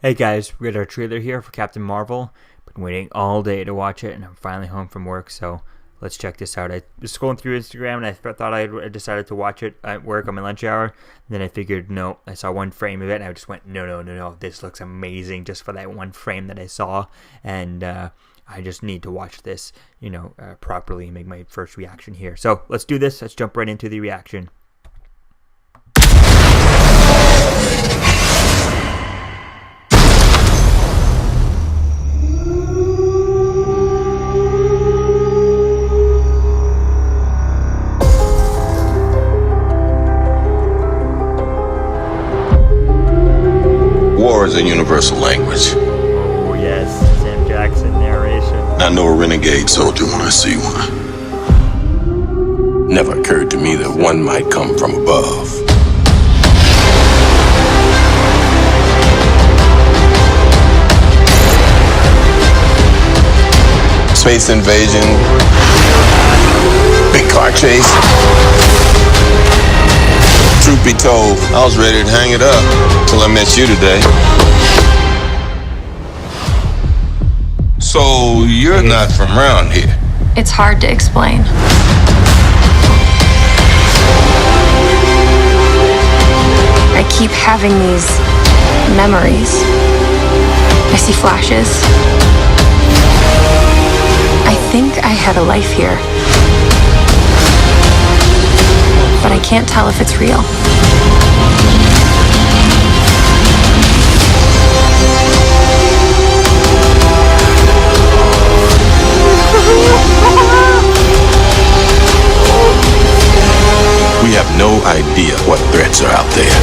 Hey guys, we got our trailer here for Captain Marvel. Been waiting all day to watch it, and I'm finally home from work, so let's check this out. I was scrolling through Instagram, and I thought I decided to watch it at work on my lunch hour. And then I figured, no, I saw one frame of it, and I just went, no, this looks amazing just for that one frame that I saw, and I just need to watch this, properly and make my first reaction here. So let's do this. Let's jump right into the reaction. War is a universal language. Oh yes, Sam Jackson narration. I know a renegade soldier when I see one. Never occurred to me that one might come from above. Space invasion, big car chase. Truth be told, I was ready to hang it up till I met you today. So you're not from around here? It's hard to explain. I keep having these memories. I see flashes. I think I had a life here. But I can't tell if it's real. We have no idea what threats are out there.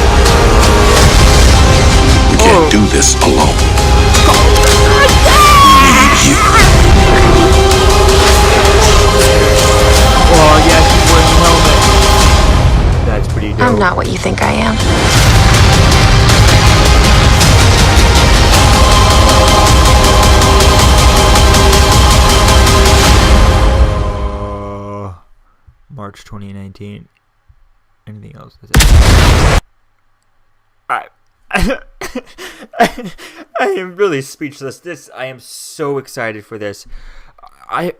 We can't do this alone. We need you. Oh yeah, she's wearing the helmet. That's pretty dope. I'm not what you think I am. March 2019. Anything else? I am really speechless. I am so excited for this. At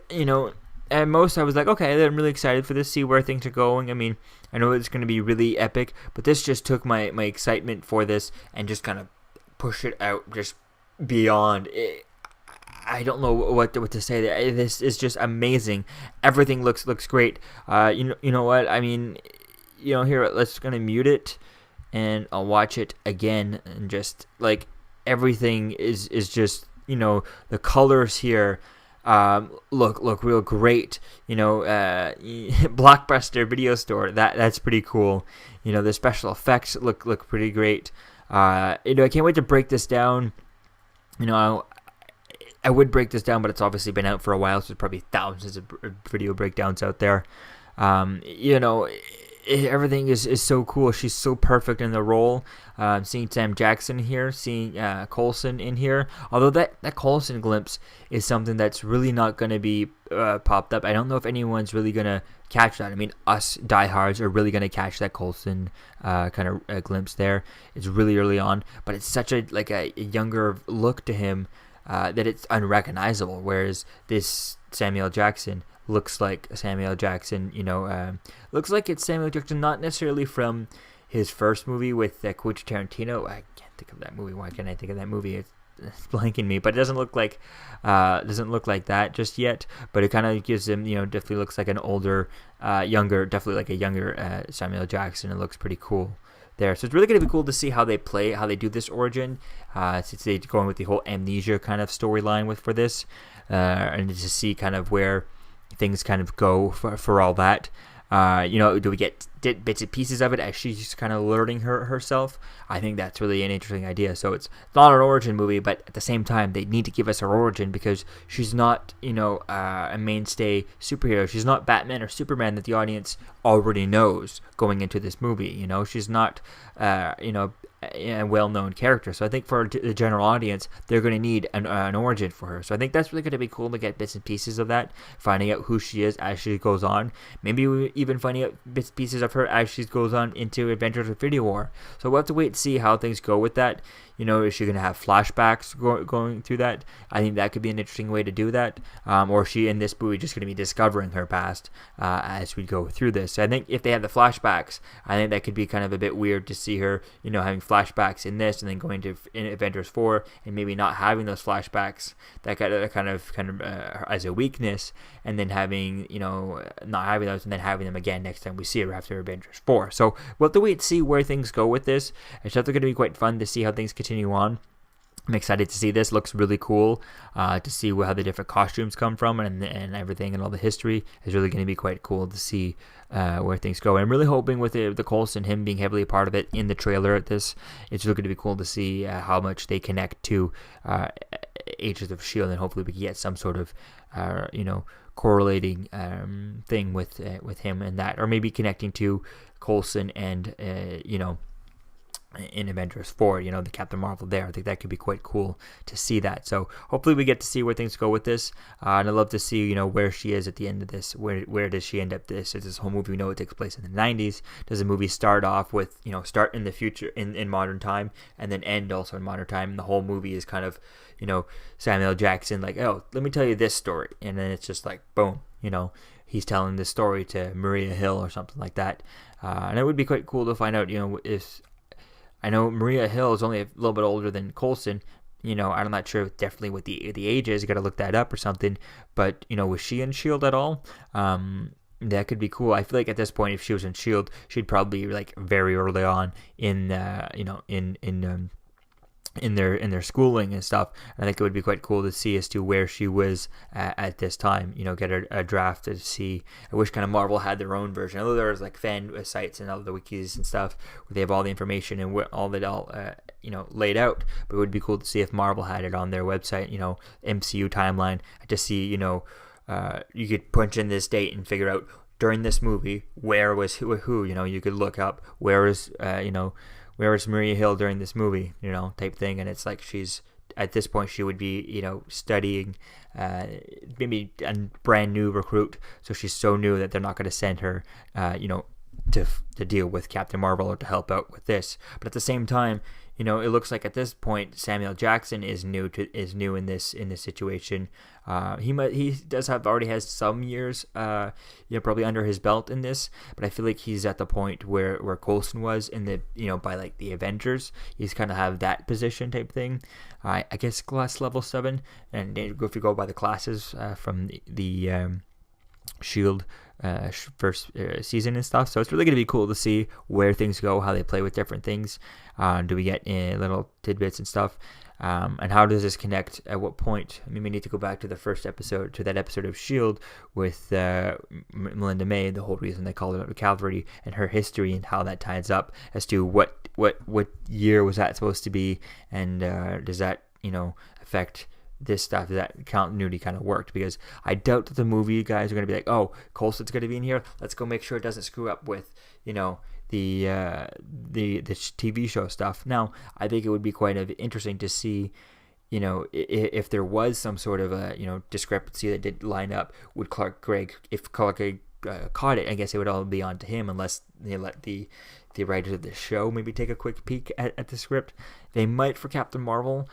most I was like, okay, I'm really excited for this, see where things are going. I mean, I know it's going to be really epic, but this just took my excitement for this and just kind of pushed it out just beyond it. I don't know what to say there. This is just amazing. Everything looks great. You know what? I mean, here, let's gonna mute it and I'll watch it again, and just like everything is just, the colors here look real great. Blockbuster video store. That's pretty cool. The special effects look pretty great. I can't wait to break this down. I would break this down, but it's obviously been out for a while, so there's probably thousands of video breakdowns out there. Everything is so cool. She's so perfect in the role. Seeing Sam Jackson here, seeing Coulson in here. Although that Coulson glimpse is something that's really not going to be popped up. I don't know if anyone's really going to catch that. I mean, us diehards are really going to catch that Coulson kind of glimpse there. It's really early on, but it's such a younger look to him. That it's unrecognizable, whereas this Samuel Jackson looks like Samuel Jackson, looks like it's Samuel Jackson, not necessarily from his first movie with Quentin Tarantino. I can't think of that movie. Why can't I think of that movie? It's blanking me, but it doesn't look like that just yet. But it kind of gives him, definitely looks like an older, definitely like a younger Samuel Jackson. It looks pretty cool there. So it's really going to be cool to see how they do this origin, since they're going with the whole amnesia kind of storyline for this, and to see kind of where things kind of go for all that. Do we get bits and pieces of it as she's kind of learning herself? I think that's really an interesting idea. So it's not an origin movie, but at the same time, they need to give us her origin, because she's not, a mainstay superhero. She's not Batman or Superman that the audience already knows going into this movie. She's not, a well-known character. So I think for the general audience, they're going to need an origin for her. So I think that's really going to be cool to get bits and pieces of that, finding out who she is as she goes on. Maybe even finding out bits and pieces of her as she goes on into Adventures with Video War. So we'll have to wait and see how things go with that. Is she going to have flashbacks going through that? I think that could be an interesting way to do that. Or is she in this movie just going to be discovering her past as we go through this? So I think if they have the flashbacks, I think that could be kind of a bit weird to see her, having flashbacks in this and then going to in Avengers 4 and maybe not having those flashbacks that kind of as a weakness, and then having, not having those and then having them again next time we see her after Avengers 4. So we'll have to wait and see where things go with this. It's definitely going to be quite fun to see how things continue on. I'm excited to see this. Looks really cool to see how the different costumes come from and everything, and all the history is really going to be quite cool to see where things go. And I'm really hoping with the Coulson, him being heavily a part of it in the trailer at this, it's really going to be cool to see how much they connect to Agents of S.H.I.E.L.D. and hopefully we can get some sort of correlating thing with him and that, or maybe connecting to Coulson and in Avengers 4, the Captain Marvel there. I think that could be quite cool to see that. So hopefully we get to see where things go with this. And I'd love to see, where she is at the end of this. Where does she end up this? Is this whole movie, we know it takes place in the 90s. Does the movie start off with, start in the future, in modern time, and then end also in modern time? And the whole movie is kind of, Samuel Jackson, like, oh, let me tell you this story. And then it's just like, boom, he's telling this story to Maria Hill or something like that. And it would be quite cool to find out, if... I know Maria Hill is only a little bit older than Coulson. I'm not sure definitely what the age is. You got to look that up or something. But, was she in S.H.I.E.L.D. at all? That could be cool. I feel like at this point, if she was in S.H.I.E.L.D., she'd probably be like very early on in their schooling and stuff. I think it would be quite cool to see as to where she was at this time. Get a draft to see. I wish kind of Marvel had their own version. I know there's like fan sites and all the wikis and stuff where they have all the information and all laid out. But it would be cool to see if Marvel had it on their website. MCU timeline. To see you could punch in this date and figure out during this movie where was who. You could look up where is where is Maria Hill during this movie, type thing. And it's like she's, at this point, she would be, studying, maybe a brand new recruit. So she's so new that they're not going to send her, to deal with Captain Marvel or to help out with this. But at the same time, it looks like at this point Samuel Jackson is new in this situation. He does already has some years, probably under his belt in this. But I feel like he's at the point where Coulson was in the by like the Avengers. He's kind of have that position type thing. I guess class level 7, and if you go by the classes from the S.H.I.E.L.D. First season and stuff. So it's really going to be cool to see where things go, how they play with different things. Do we get little tidbits and stuff? And how does this connect? At what point? I mean, we need to go back to the first episode, to that episode of S.H.I.E.L.D. with Melinda May, the whole reason they called it Calvary, and her history and how that ties up as to what year was that supposed to be, and does that affect this stuff? That continuity kind of worked, because I doubt that the movie guys are going to be like, oh, Coulson's going to be in here, let's go make sure it doesn't screw up with the TV show stuff. Now I think it would be quite interesting to see if there was some sort of a discrepancy that didn't line up. Would Clark Gregg, if Clark Gregg caught it, I guess it would all be on to him, unless they let the writers of the show maybe take a quick peek at the script. They might for Captain Marvel.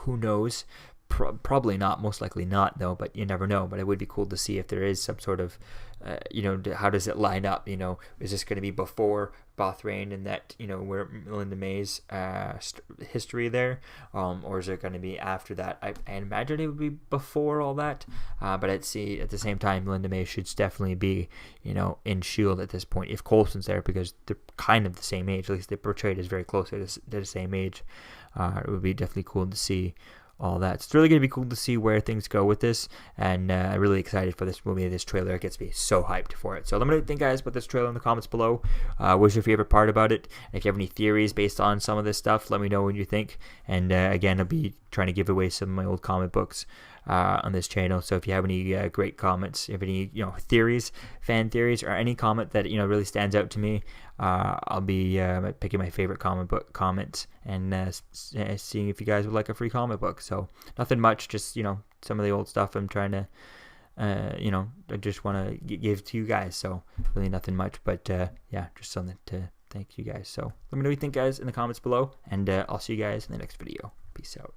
Who knows? Probably not. Most likely not, though. But you never know. But it would be cool to see if there is some sort of, how does it line up? Is this going to be before Bothrain and that, where Melinda May's history there, or is it going to be after that? I imagine it would be before all that. But at the same time, Melinda May should definitely be, in S.H.I.E.L.D. at this point, if Coulson's there, because they're kind of the same age. At least they're portrayed as very close to the same age. It would be definitely cool to see all that. It's really going to be cool to see where things go with this, and I'm really excited for this movie. This trailer gets me so hyped for it. So let me know what you think, guys, about this trailer in the comments below. What's your favorite part about it? And if you have any theories based on some of this stuff, let me know what you think. And again, I'll be trying to give away some of my old comic books on this channel. So if you have any great comments, if you have any theories, fan theories, or any comment that really stands out to me, I'll be picking my favorite comic book comments and seeing if you guys would like a free comic book. So nothing much, just some of the old stuff I'm trying to I just want to give to you guys. So really nothing much, but yeah, just something to thank you guys. So let me know what you think, guys, in the comments below, and I'll see you guys in the next video. Peace out.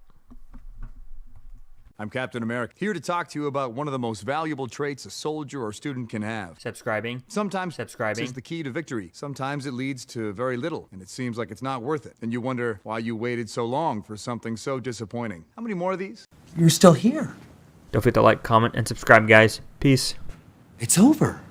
I'm Captain America, here to talk to you about one of the most valuable traits a soldier or student can have. Subscribing. Sometimes subscribing is the key to victory. Sometimes it leads to very little, and it seems like it's not worth it. And you wonder why you waited so long for something so disappointing. How many more of these? You're still here. Don't forget to like, comment, and subscribe, guys. Peace. It's over.